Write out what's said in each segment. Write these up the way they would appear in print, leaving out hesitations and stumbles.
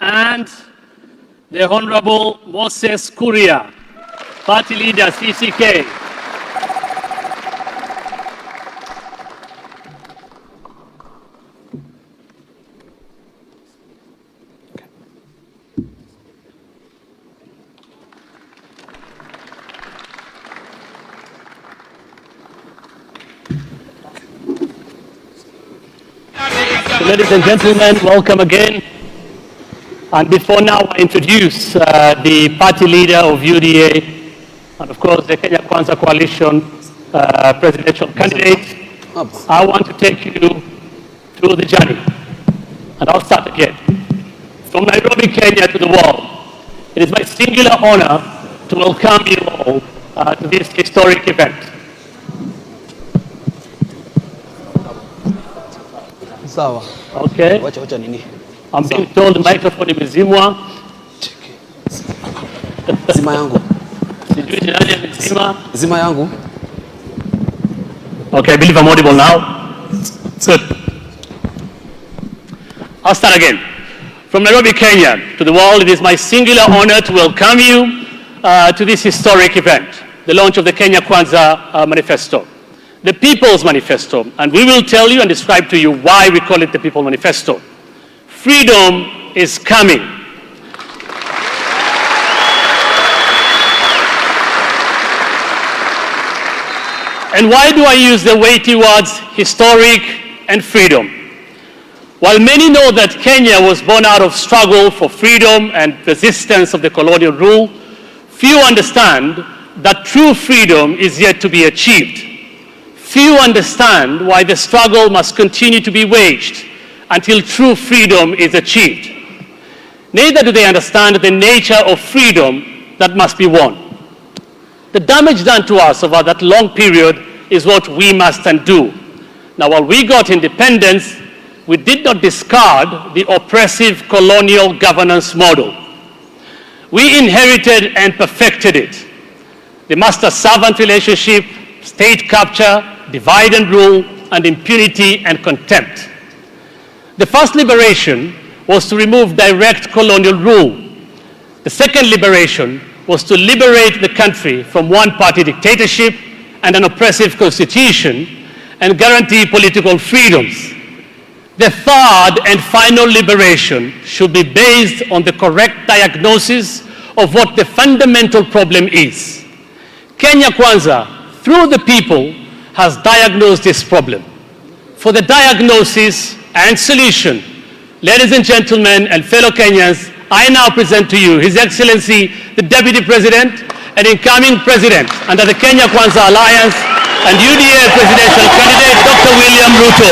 and the Honorable Moses Kuria, Party Leader, CCK. Ladies and gentlemen, welcome again. And before now, I introduce the party leader of UDA, and of course the Kenya Kwanza Coalition presidential candidate. I want to take you through the journey. And I'll start again. From Nairobi, Kenya to the world, it is my singular honor to welcome you all to this historic event. Okay. I'm being told the microphone imezimwa. Zima yangu. Sijui ni nani amezima. Zima yangu. Okay, I believe I'm audible now. Good. I'll start again. From Nairobi, Kenya to the world, it is my singular honor to welcome you to this historic event, the launch of the Kenya Kwanza Manifesto, the People's Manifesto, and we will tell you and describe to you why we call it the People's Manifesto. Freedom is coming. And why do I use the weighty words historic and freedom? While many know that Kenya was born out of struggle for freedom and resistance of the colonial rule, few understand that true freedom is yet to be achieved. Few understand why the struggle must continue to be waged until true freedom is achieved. Neither do they understand the nature of freedom that must be won. The damage done to us over that long period is what we must undo. Now, while we got independence, we did not discard the oppressive colonial governance model. We inherited and perfected it. The master-servant relationship, state capture, divide and rule, and impunity and contempt. The first liberation was to remove direct colonial rule. The second liberation was to liberate the country from one-party dictatorship and an oppressive constitution and guarantee political freedoms. The third and final liberation should be based on the correct diagnosis of what the fundamental problem is. Kenya Kwanza, through the people, has diagnosed this problem. For the diagnosis and solution, ladies and gentlemen and fellow Kenyans, I now present to you His Excellency, the Deputy President and incoming President under the Kenya Kwanza Alliance and UDA Presidential Candidate, Dr. William Ruto.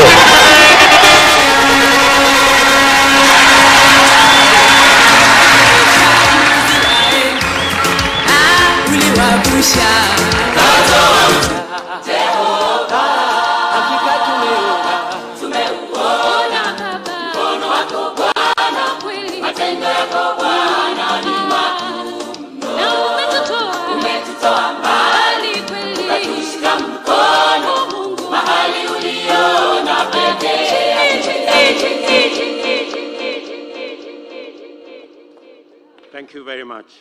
Thank you very much.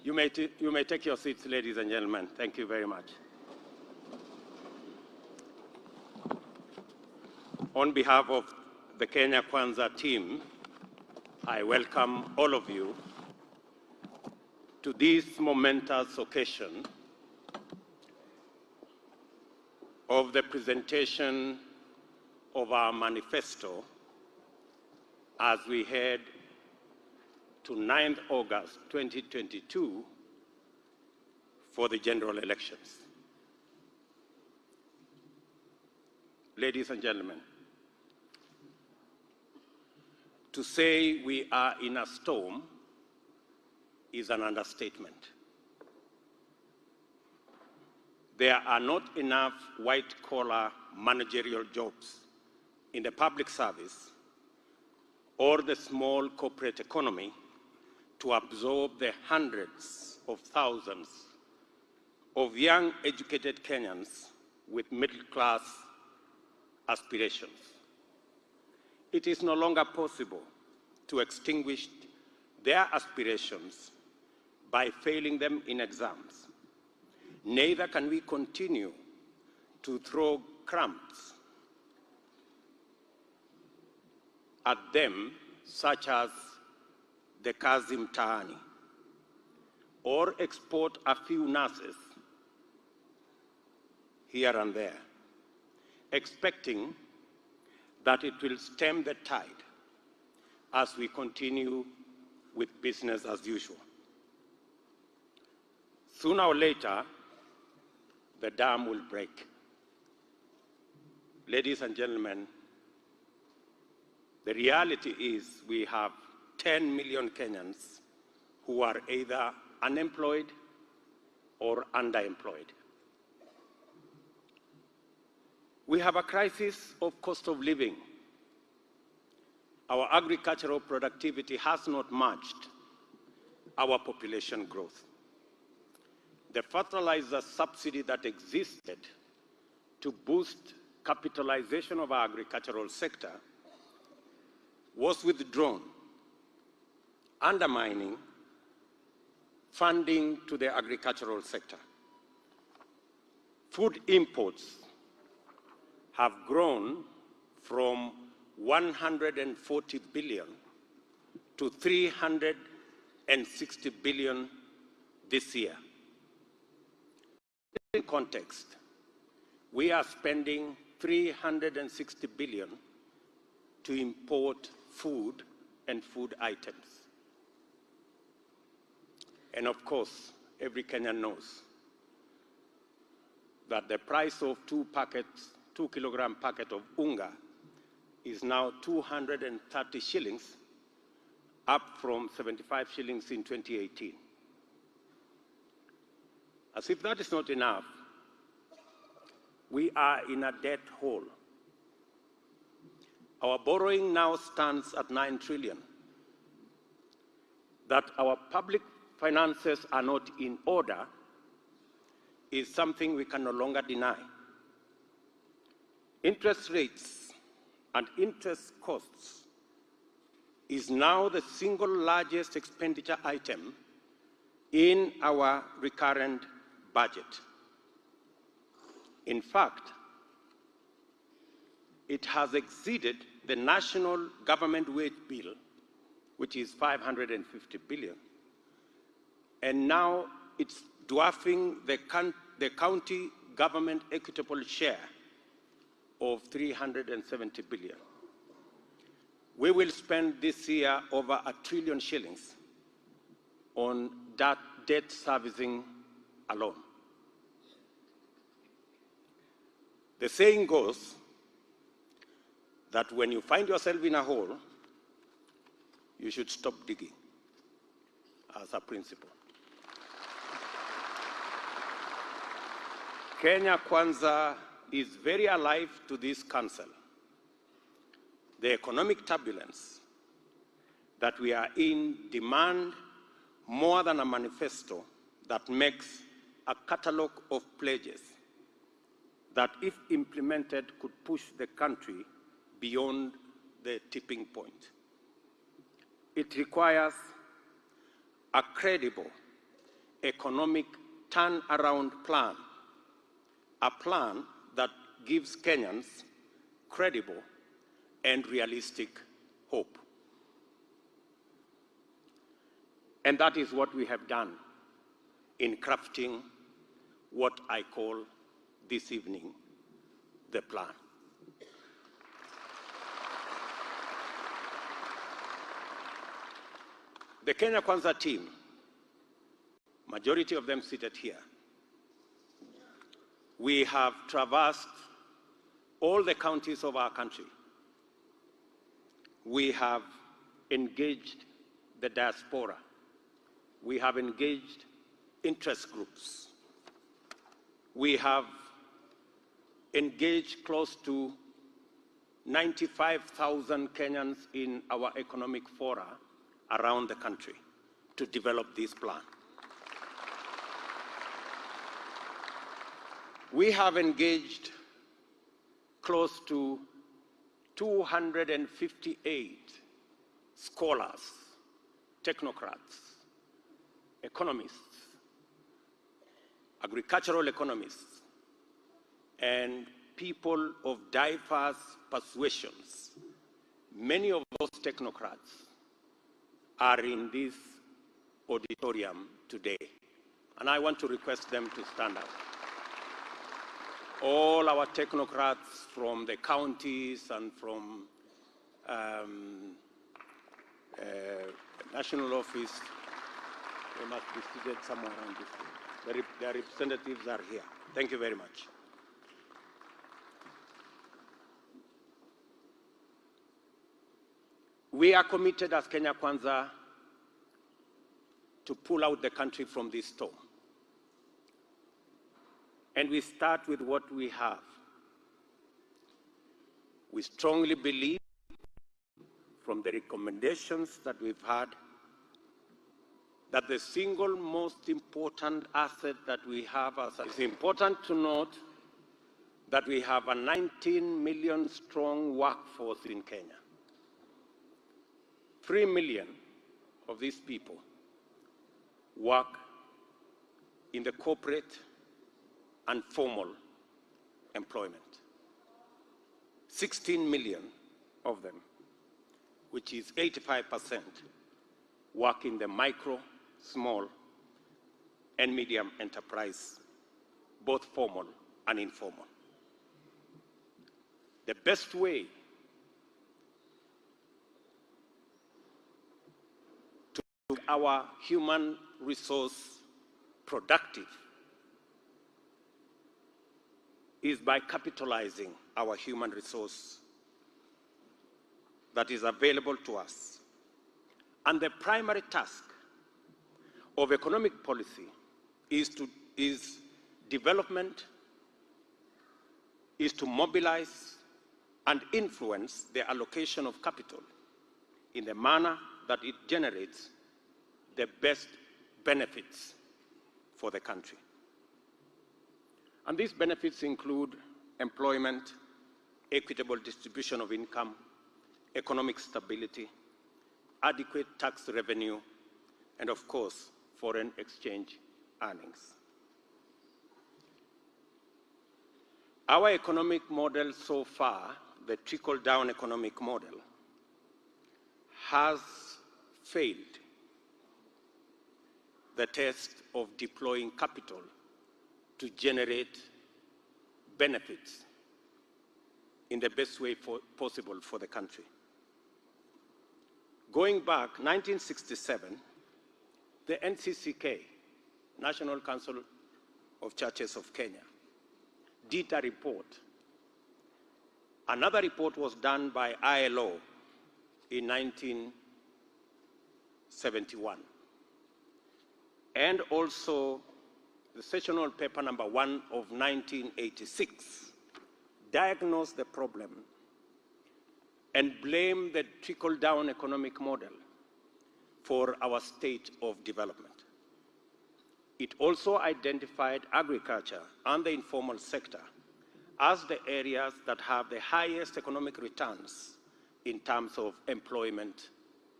You may take your seats, ladies and gentlemen. Thank you very much. On behalf of the Kenya Kwanza team, I welcome all of you to this momentous occasion of the presentation of our manifesto as we head to 9th August 2022 for the general elections. Ladies and gentlemen, to say we are in a storm is an understatement. There are not enough white-collar managerial jobs in the public service or the small corporate economy to absorb the hundreds of thousands of young educated Kenyans with middle-class aspirations. It is no longer possible to extinguish their aspirations by failing them in exams. Neither can we continue to throw crumbs at them, such as the kazi mtaani, or export a few nurses here and there, expecting that it will stem the tide as we continue with business as usual. Sooner or later, the dam will break. Ladies and gentlemen, the reality is we have 10 million Kenyans who are either unemployed or underemployed. We have a crisis of cost of living. Our agricultural productivity has not matched our population growth. The fertilizer subsidy that existed to boost capitalization of our agricultural sector was withdrawn, undermining funding to the agricultural sector. Food imports have grown from 140 billion to 360 billion this year. In context, we are spending 360 billion to import food and food items. And of course, every Kenyan knows that the price of 2 kilogram packet of unga is now 230 shillings, up from 75 shillings in 2018. As if that is not enough, we are in a debt hole. Our borrowing now stands at 9 trillion. That our public finances are not in order is something we can no longer deny. Interest rates and interest costs is now the single largest expenditure item in our recurrent budget. In fact, it has exceeded the national government wage bill, which is 550 billion, and now it's dwarfing the county government equitable share of 370 billion. We will spend this year over 1 trillion shillings on that debt servicing alone. The saying goes that when you find yourself in a hole, you should stop digging, as a principle. Kenya Kwanza is very alive to this council. The economic turbulence that we are in demand more than a manifesto that makes a catalogue of pledges that, if implemented, could push the country beyond the tipping point. It requires a credible economic turnaround plan, a plan that gives Kenyans credible and realistic hope. And that is what we have done in crafting what I call this evening the plan. The Kenya Kwanza team, majority of them seated here, we have traversed all the counties of our country. We have engaged the diaspora. We have engaged interest groups. We have engaged close to 95,000 Kenyans in our economic fora around the country to develop this plan. We have engaged close to 258 scholars, technocrats, economists, agricultural economists, and people of diverse persuasions. Many of those technocrats are in this auditorium today, and I want to request them to stand up. All our technocrats from the counties and from national office, they must be seated somewhere around this room. Their representatives are here. Thank you very much. We are committed as Kenya Kwanza to pull out the country from this storm. And we start with what we have. We strongly believe, from the recommendations that we've had, that the single most important asset that we have, it's important to note that we have a 19 million strong workforce in Kenya. 3 million of these people work in the corporate and formal employment. 16 million of them, which is 85%, work in the micro, small, and medium enterprise, both formal and informal. The best way to make our human resource productive is by capitalizing our human resource that is available to us. And the primary task of economic policy is development, is to mobilize and influence the allocation of capital in the manner that it generates the best benefits for the country. And these benefits include employment, equitable distribution of income, economic stability, adequate tax revenue, and of course, foreign exchange earnings. Our economic model so far, the trickle-down economic model, has failed the test of deploying capital to generate benefits in the best way possible for the country. Going back, 1967, the NCCK, National Council of Churches of Kenya, did a report. Another report was done by ILO in 1971. And also the sessional paper number 1 of 1986 diagnosed the problem and blamed the trickle-down economic model for our state of development. It also identified agriculture and the informal sector as the areas that have the highest economic returns in terms of employment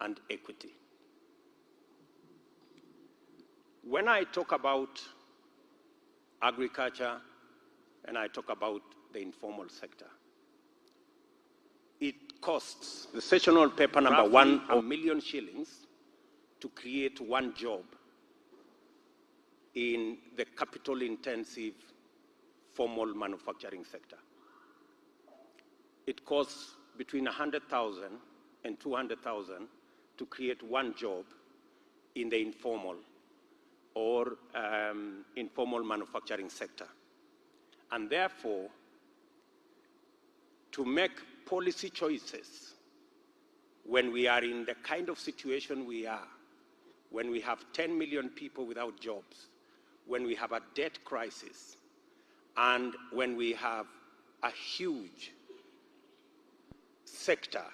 and equity. When I talk about agriculture and I talk about the informal sector, it costs, the sessional paper number 1, $1 million to create one job in the capital-intensive formal manufacturing sector. It costs between 100,000 and 200,000 to create one job in the informal or informal manufacturing sector. And therefore, to make policy choices when we are in the kind of situation we are, when we have 10 million people without jobs, when we have a debt crisis, and when we have a huge sector